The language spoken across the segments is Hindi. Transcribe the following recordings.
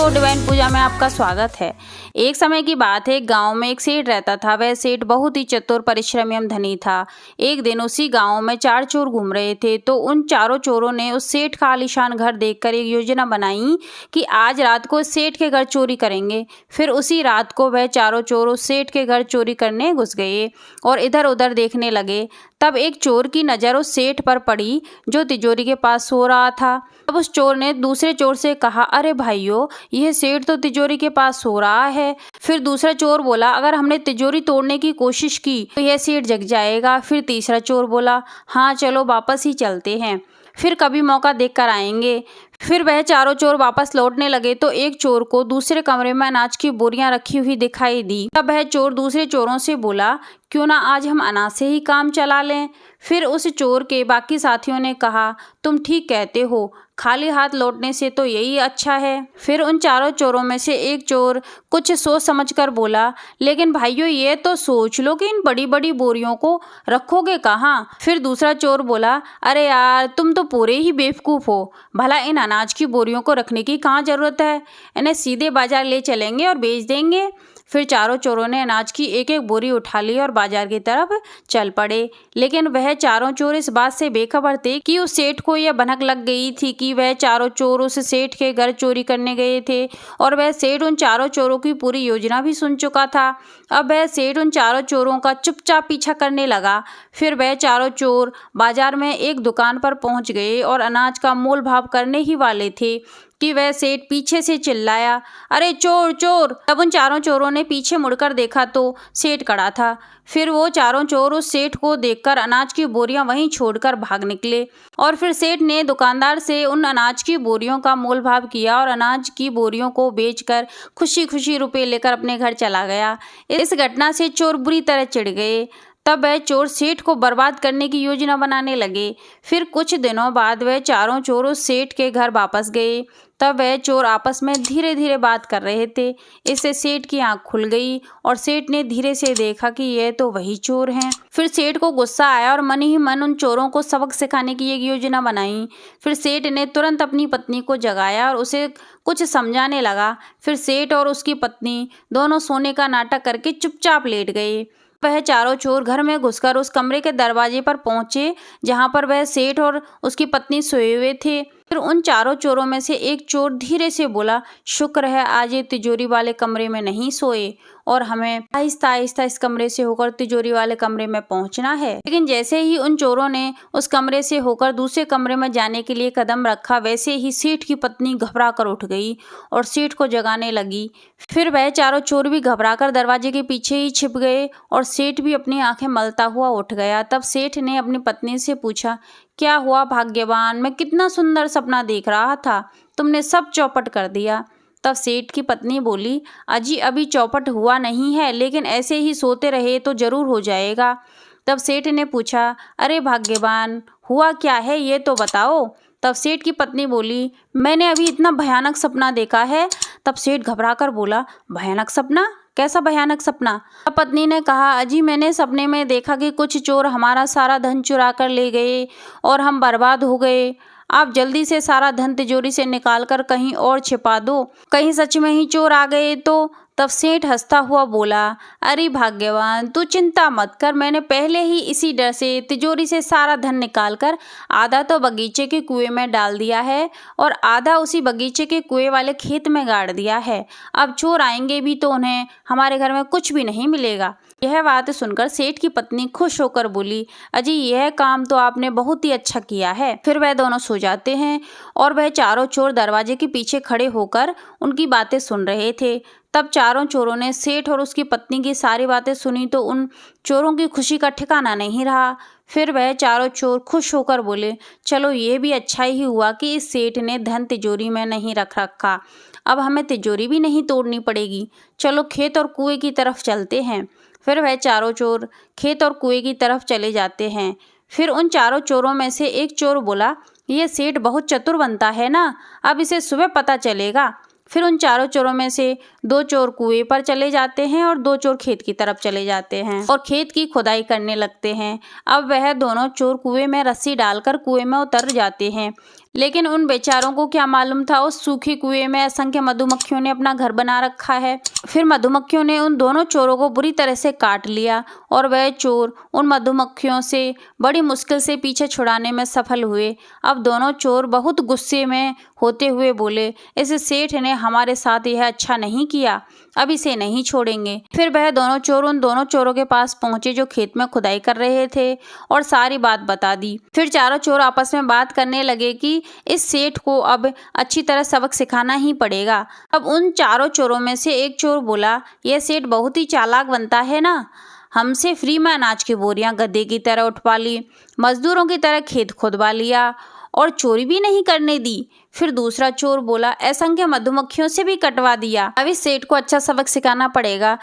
दोस्तों, डिवाइन पूजा में आपका स्वागत है। एक समय की बात है, गांव में एक सेठ रहता था। वह सेठ बहुत ही चतुर, परिश्रमी एवं धनी था। एक दिन उसी गांव में 4 चोर घूम रहे थे, तो उन चारों चोरों ने उस सेठ का आलीशान घर देखकर एक योजना बनाई कि आज रात को इस सेठ के घर चोरी करेंगे। फिर उसी रात को वह चारों चोर उस सेठ के घर चोरी करने घुस गए और इधर उधर देखने लगे। तब एक चोर की नज़र उस सेठ पर पड़ी जो तिजोरी के पास सो रहा था। तब उस चोर ने दूसरे चोर से कहा, अरे भाइयों, यह सेठ तो तिजोरी के पास सो रहा है। फिर दूसरा चोर बोला, अगर हमने तिजोरी तोड़ने की कोशिश की तो यह सेठ जग जाएगा। फिर तीसरा चोर बोला, हाँ चलो वापस ही चलते हैं, फिर कभी मौका देख कर आएंगे। फिर वह चारों चोर वापस लौटने लगे तो एक चोर को दूसरे कमरे में अनाज की बोरियां रखी हुई दिखाई दी। तब वह चोर दूसरे चोरों से बोला, क्यों ना आज हम अनाज से ही काम चला लें। फिर उस चोर के बाकी साथियों ने कहा, तुम ठीक कहते हो, खाली हाथ लौटने से तो यही अच्छा है। फिर उन चारों चोरों में से एक चोर कुछ सोच समझकर बोला, लेकिन भाइयों ये तो सोच लो कि इन बड़ी बड़ी बोरियों को रखोगे कहाँ। फिर दूसरा चोर बोला, अरे यार, तुम तो पूरे ही बेवकूफ़ हो। भला इन अनाज की बोरियों को रखने की कहाँ ज़रूरत है, इन्हें सीधे बाजार ले चलेंगे और बेच देंगे। फिर चारों चोरों ने अनाज की एक एक बोरी उठा ली और बाजार की तरफ चल पड़े। लेकिन वह चारों चोर इस बात से बेखबर थे कि उस सेठ को यह भनक लग गई थी कि वह चारों चोर उस सेठ के घर चोरी करने गए थे और वह सेठ उन चारों चोरों की पूरी योजना भी सुन चुका था। अब वह सेठ उन चारों चोरों का चुपचाप पीछा करने लगा। फिर वह चारों चोर बाजार में एक दुकान पर पहुंच गए और अनाज का मोल भाव करने ही वाले थे कि वह सेठ पीछे से चिल्लाया, अरे चोर चोर। तब उन चारों चोरों ने पीछे मुड़कर देखा तो सेठ खड़ा था। फिर वो चारों चोर उस सेठ को देखकर अनाज की बोरियां वहीं छोड़कर भाग निकले और फिर सेठ ने दुकानदार से उन अनाज की बोरियों का मोल भाव किया और अनाज की बोरियों को बेचकर खुशी खुशी रुपए लेकर अपने घर चला गया। इस घटना से चोर बुरी तरह चिढ़ गए। तब वह चोर सेठ को बर्बाद करने की योजना बनाने लगे। फिर कुछ दिनों बाद वह चारों चोर उस सेठ के घर वापस गए। तब वह चोर आपस में धीरे धीरे बात कर रहे थे। इससे सेठ की आंख खुल गई और सेठ ने धीरे से देखा कि यह तो वही चोर हैं। फिर सेठ को गुस्सा आया और मन ही मन उन चोरों को सबक सिखाने की एक योजना बनाई। फिर सेठ ने तुरंत अपनी पत्नी को जगाया और उसे कुछ समझाने लगा। फिर सेठ और उसकी पत्नी दोनों सोने का नाटक करके चुपचाप लेट गए। वह चारों चोर घर में घुसकर उस कमरे के दरवाजे पर पहुंचे जहां पर वह सेठ और उसकी पत्नी सोए हुए थे। फिर उन चारों चोरों में से एक चोर धीरे से बोला, शुक्र है आज ये तिजोरी वाले कमरे में नहीं सोए और हमें आहिस्ता आहिस्ता इस कमरे से होकर तिजोरी वाले कमरे में पहुंचना है। लेकिन जैसे ही उन चोरों ने उस कमरे से होकर दूसरे कमरे में जाने के लिए कदम रखा, वैसे ही सेठ की पत्नी घबरा कर उठ गई और सेठ को जगाने लगी। फिर वह चारों चोर भी घबराकर दरवाजे के पीछे ही छिप गए और सेठ भी अपनी आंखें मलता हुआ उठ गया। तब सेठ ने अपनी पत्नी से पूछा, क्या हुआ भाग्यवान, मैं कितना सुंदर सपना देख रहा था, तुमने सब चौपट कर दिया। तब सेठ की पत्नी बोली, अजी अभी चौपट हुआ नहीं है, लेकिन ऐसे ही सोते रहे तो जरूर हो जाएगा। तब सेठ ने पूछा, अरे भाग्यवान, हुआ क्या है ये तो बताओ। तब सेठ की पत्नी बोली, मैंने अभी इतना भयानक सपना देखा है। तब सेठ घबराकर बोला, भयानक सपना, कैसा भयानक सपना। तब पत्नी ने कहा, अजी मैंने सपने में देखा कि कुछ चोर हमारा सारा धन चुरा कर ले गए और हम बर्बाद हो गए। आप जल्दी से सारा धन तिजोरी से निकाल कर कहीं और छिपा दो, कहीं सच में ही चोर आ गए तो। तब सेठ हंसता हुआ बोला, अरे भाग्यवान, तू चिंता मत कर, मैंने पहले ही इसी डर से तिजोरी से सारा धन निकालकर आधा तो बगीचे के कुएं में डाल दिया है और आधा उसी बगीचे के कुएं वाले खेत में गाड़ दिया है। अब चोर आएंगे भी तो उन्हें हमारे घर में कुछ भी नहीं मिलेगा। यह बात सुनकर सेठ की पत्नी खुश होकर बोली, अजी यह काम तो आपने बहुत ही अच्छा किया है। फिर वह दोनों सो जाते हैं और वह चारों चोर दरवाजे के पीछे खड़े होकर उनकी बातें सुन रहे थे। तब चारों चोरों ने सेठ और उसकी पत्नी की सारी बातें सुनी तो उन चोरों की खुशी का ठिकाना नहीं रहा। फिर वह चारों चोर खुश होकर बोले, चलो ये भी अच्छा ही हुआ कि इस सेठ ने धन तिजोरी में नहीं रख रखा, अब हमें तिजोरी भी नहीं तोड़नी पड़ेगी। चलो खेत और कुएं की तरफ चलते हैं। फिर वह चारों चोर खेत और कुएं की तरफ चले जाते हैं। फिर उन चारों चोरों में से एक चोर बोला, ये सेठ बहुत चतुर बनता है ना, अब इसे सुबह पता चलेगा। फिर उन चारों चोरों में से 2 चोर कुएं पर चले जाते हैं और 2 चोर खेत की तरफ चले जाते हैं और खेत की खुदाई करने लगते हैं। अब वह दोनों चोर कुएं में रस्सी डालकर कुएं में उतर जाते हैं, लेकिन उन बेचारों को क्या मालूम था उस सूखे कुएं में असंख्य मधुमक्खियों ने अपना घर बना रखा है। फिर मधुमक्खियों ने उन दोनों चोरों को बुरी तरह से काट लिया और वह चोर उन मधुमक्खियों से बड़ी मुश्किल से पीछे छुड़ाने में सफल हुए। अब दोनों चोर बहुत गुस्से में होते हुए बोले, इस सेठ ने हमारे साथ यह अच्छा नहीं किया, अब इसे नहीं छोड़ेंगे। फिर वह दोनों चोर उन दोनों चोरों के पास पहुंचे जो खेत में खुदाई कर रहे थे और सारी बात बता दी। फिर चारों चोर आपस में बात करने लगे कि इस सेठ को अब अच्छी तरह सबक सिखाना ही पड़ेगा। अब उन चारों चोरों में से एक चोर बोला, यह सेठ बहुत ही चालाक बनता है ना, हमसे फ्री में अनाज की बोरियां गधे की तरह उठवा ली, मजदूरों की तरह खेत खुदवा लिया और चोरी भी नहीं करने दी। फिर दूसरा चोर बोला, असंख्य मधुमक्खियों से भी कटवा दिया, अब इस सेठ को अच्छा सबक सिखाना पड़ेगा।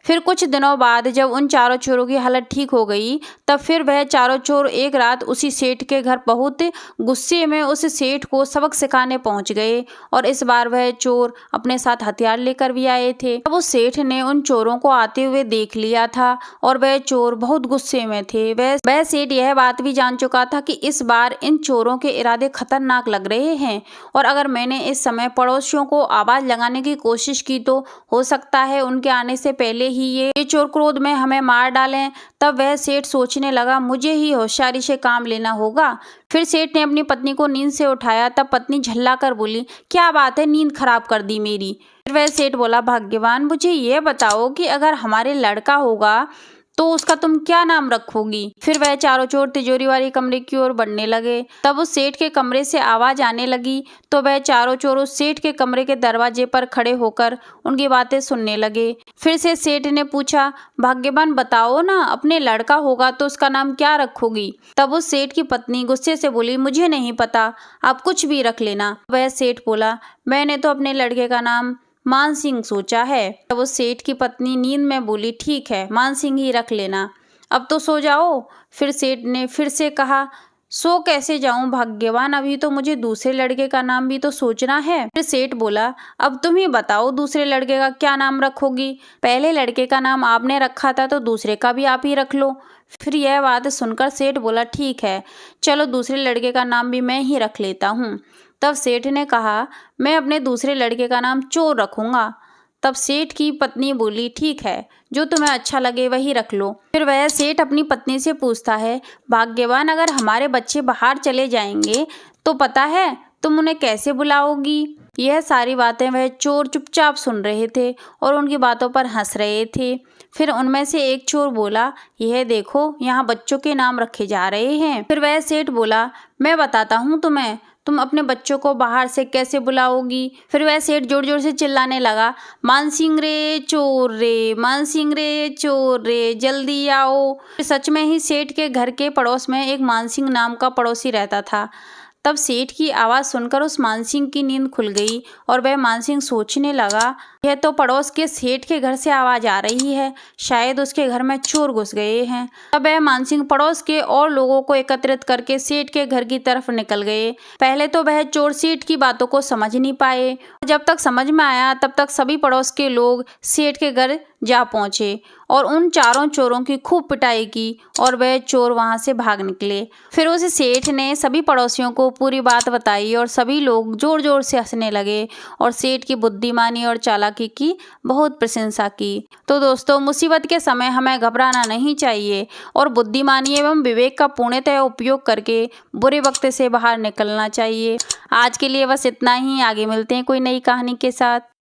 फिर कुछ दिनों बाद जब उन चारों चोरों की हालत ठीक हो गई, तब फिर वह चारों चोर एक रात उसी सेठ के घर बहुत गुस्से में उस सेठ को सबक सिखाने पहुंच गए और इस बार वह चोर अपने साथ हथियार लेकर भी आए थे। अब उस सेठ ने उन चोरों को आते हुए देख लिया था और वह चोर बहुत गुस्से में थे। वह सेठ यह बात भी जान चुका था कि इस बार इन चोरों के इरादे खतरनाक लग रहे हैं और अगर मैंने इस समय पड़ोसियों को आवाज लगाने की कोशिश की तो हो सकता है उनके आने से पहले ही ये चोर क्रोध में हमें मार डालें। तब वह सेठ सोचने लगा, मुझे ही होशियारी से काम लेना होगा। फिर सेठ ने अपनी पत्नी को नींद से उठाया। तब पत्नी झल्ला कर बोली, क्या बात है, नींद खराब कर दी मेरी। फिर वह सेठ बोला, भाग्यवान, मुझे ये बताओ कि अगर हमारे लड़का होगा तो उसका तुम क्या नाम रखोगी। फिर वह चारों चोर तिजोरी वाली कमरे की ओर बढ़ने लगे। तब उस सेठ के कमरे से आवाज आने लगी तो वह चारों चोर उस सेठ के कमरे के दरवाजे पर खड़े होकर उनकी बातें सुनने लगे। फिर से सेठ ने पूछा, भाग्यवान बताओ ना, अपने लड़का होगा तो उसका नाम क्या रखोगी। तब उस सेठ की पत्नी गुस्से से बोली, मुझे नहीं पता, आप कुछ भी रख लेना। वह सेठ बोला, मैंने तो अपने लड़के का नाम मान सिंह सोचा है। तब उस सेठ की पत्नी नींद में बोली, ठीक है, मान सिंह ही रख लेना, अब तो सो जाओ। फिर सेठ ने फिर से कहा, सो कैसे जाऊं भाग्यवान, अभी तो मुझे दूसरे लड़के का नाम भी तो सोचना है। फिर सेठ बोला, अब तुम ही बताओ दूसरे लड़के का क्या नाम रखोगी, पहले लड़के का नाम आपने रखा था तो दूसरे का भी आप ही रख लो। फिर यह बात सुनकर सेठ बोला, ठीक है, चलो दूसरे लड़के का नाम भी मैं ही रख लेता हूँ। तब सेठ ने कहा, मैं अपने दूसरे लड़के का नाम चोर रखूंगा। तब सेठ की पत्नी बोली, ठीक है, जो तुम्हें अच्छा लगे वही रख लो। फिर वह सेठ अपनी पत्नी से पूछता है, भाग्यवान, अगर हमारे बच्चे बाहर चले जाएंगे तो पता है तुम उन्हें कैसे बुलाओगी। यह सारी बातें वह चोर चुपचाप सुन रहे थे और उनकी बातों पर हंस रहे थे। फिर उनमें से एक चोर बोला, यह देखो, यहाँ बच्चों के नाम रखे जा रहे हैं। फिर वह सेठ बोला, मैं बताता हूँ तुम्हें, तुम अपने बच्चों को बाहर से कैसे बुलाओगी। फिर वह सेठ जोर जोर से चिल्लाने लगा, मान सिंह रे चोर रे, मान सिंह रे चोर रे, जल्दी आओ। फिर सच में ही सेठ के घर के पड़ोस में एक मान सिंह नाम का पड़ोसी रहता था। तब सेठ की आवाज़ सुनकर उस मान सिंह की नींद खुल गई और वह मान सिंह सोचने लगा, यह तो पड़ोस के सेठ के घर से आवाज़ आ रही है, शायद उसके घर में चोर घुस गए हैं। तब वह मान सिंह पड़ोस के और लोगों को एकत्रित करके सेठ के घर की तरफ निकल गए। पहले तो वह चोर सेठ की बातों को समझ नहीं पाए। जब तक समझ में आया तब तक सभी पड़ोस के लोग सेठ के घर जा पहुंचे और उन चारों चोरों की खूब पिटाई की और वह चोर वहां से भाग निकले। फिर उस सेठ ने सभी पड़ोसियों को पूरी बात बताई और सभी लोग जोर जोर से हंसने लगे और सेठ की बुद्धिमानी और चालाकी की बहुत प्रशंसा की। तो दोस्तों, मुसीबत के समय हमें घबराना नहीं चाहिए और बुद्धिमानी एवं विवेक का पूर्णतः उपयोग करके बुरे वक्त से बाहर निकलना चाहिए। आज के लिए बस इतना ही, आगे मिलते हैं कोई नई कहानी के साथ।